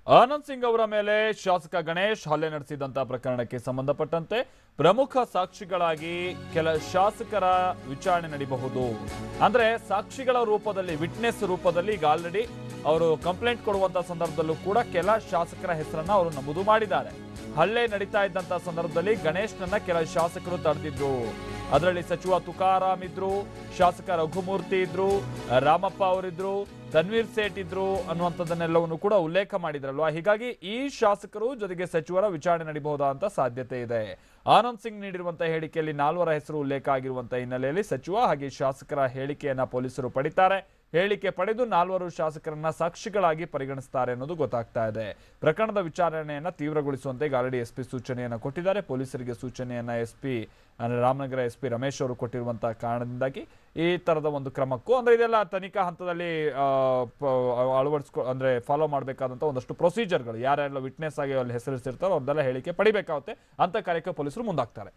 ಆನಂದ್ ಸಿಂಗ್ ಅವರ ಮೇಲೆ ಶಾಸಕ ಗಣೇಶ್ ಹಲ್ಲೆ ನಡೆಸಿದಂತ ಪ್ರಕರಣಕ್ಕೆ ಸಂಬಂಧಪಟ್ಟಂತೆ ಪ್ರಮುಖ ಸಾಕ್ಷಿಗಳಾಗಿ ಕೆಲ ಶಾಸಕರ ವಿಚಾರಣೆ ನಡೆಯಬಹುದು. ಅಂದ್ರೆ ಸಾಕ್ಷಿಗಳ ರೂಪದಲ್ಲಿ, ವಿಟ್ನೆಸ್ ರೂಪದಲ್ಲಿ ಈಗ ಆಲ್ರೆಡಿ ಅವರು ಕಂಪ್ಲೇಂಟ್ ಕೊಡುವಂತ ಸಂದರ್ಭದಲ್ಲೂ ಕೂಡ ಕೆಲ ಶಾಸಕರ ಹೆಸರನ್ನ ಅವರು ನಮೂದು ಮಾಡಿದ್ದಾರೆ. ಹಲ್ಲೆ ನಡೀತಾ ಇದ್ದಂತ ಸಂದರ್ಭದಲ್ಲಿ ಗಣೇಶ್ನನ್ನ ಕೆಲ ಶಾಸಕರು ತಡೆದಿದ್ರು. ಅದರಲ್ಲಿ ಸಚಿವ ತುಕಾರಾಮ್ ಇದ್ರು, ಶಾಸಕ ರಘುಮೂರ್ತಿ ಇದ್ರು, ರಾಮಪ್ಪ ಅವರಿದ್ರು, ತನ್ವೀರ್ ಸೇಠ್ ಇದ್ರು ಅನ್ನುವಂಥದ್ದನ್ನೆಲ್ಲವನ್ನು ಕೂಡ ಉಲ್ಲೇಖ ಮಾಡಿದ್ರಲ್ವಾ. ಹೀಗಾಗಿ ಈ ಶಾಸಕರು ಜೊತೆಗೆ ಸಚಿವರ ವಿಚಾರಣೆ ನಡೆಯಬಹುದಾದಂತ ಸಾಧ್ಯತೆ ಇದೆ. ಆನಂದ್ ಸಿಂಗ್ ನೀಡಿರುವಂತಹ ಹೇಳಿಕೆಯಲ್ಲಿ 4 ಹೆಸರು ಉಲ್ಲೇಖ ಆಗಿರುವಂತಹ ಹಿನ್ನೆಲೆಯಲ್ಲಿ ಸಚಿವ ಹಾಗೆ ಶಾಸಕರ ಹೇಳಿಕೆಯನ್ನ ಪೊಲೀಸರು ಪಡಿತಾರೆ. ಹೇಳಿಕೆ ಪಡೆದು 4 ಶಾಸಕರನ್ನ ಸಾಕ್ಷಿಗಳಾಗಿ ಪರಿಗಣಿಸುತ್ತಾರೆ ಅನ್ನೋದು ಗೊತ್ತಾಗ್ತಾ ಇದೆ. ಪ್ರಕರಣದ ವಿಚಾರಣೆಯನ್ನ ತೀವ್ರಗೊಳಿಸುವಂತೆ ಈಗ ಆಲ್ರೆಡಿ ಎಸ್ಪಿ ಸೂಚನೆಯನ್ನ ಕೊಟ್ಟಿದ್ದಾರೆ. ಪೊಲೀಸರಿಗೆ ಸೂಚನೆಯನ್ನ ಎಸ್ಪಿ ರಾಮನಗರ ಎಸ್ಪಿ ರಮೇಶ್ ಅವರು ಕೊಟ್ಟಿರುವಂತಹ ಕಾರಣದಿಂದಾಗಿ ಈ ತರದ ಒಂದು ಕ್ರಮಕ್ಕೂ, ಅಂದ್ರೆ ಇದೆಲ್ಲ ತನಿಖಾ ಹಂತದಲ್ಲಿ ಅಂದ್ರೆ ಫಾಲೋ ಮಾಡಬೇಕಾದಂತ ಒಂದಷ್ಟು ಪ್ರೊಸೀಜರ್ಗಳು, ಯಾರೆಲ್ಲ ವಿಟ್ನೆಸ್ ಆಗಿ ಅಲ್ಲಿ ಹೆಸರಿಸಿರ್ತಾರೋ ಅವ್ರದ್ದೆಲ್ಲ ಹೇಳಿಕೆ ಪಡಿಬೇಕಾಗುತ್ತೆ ಅಂತ ಕಾರ್ಯಕ್ಕೆ ಪೊಲೀಸರು ಮುಂದಾಗ್ತಾರೆ.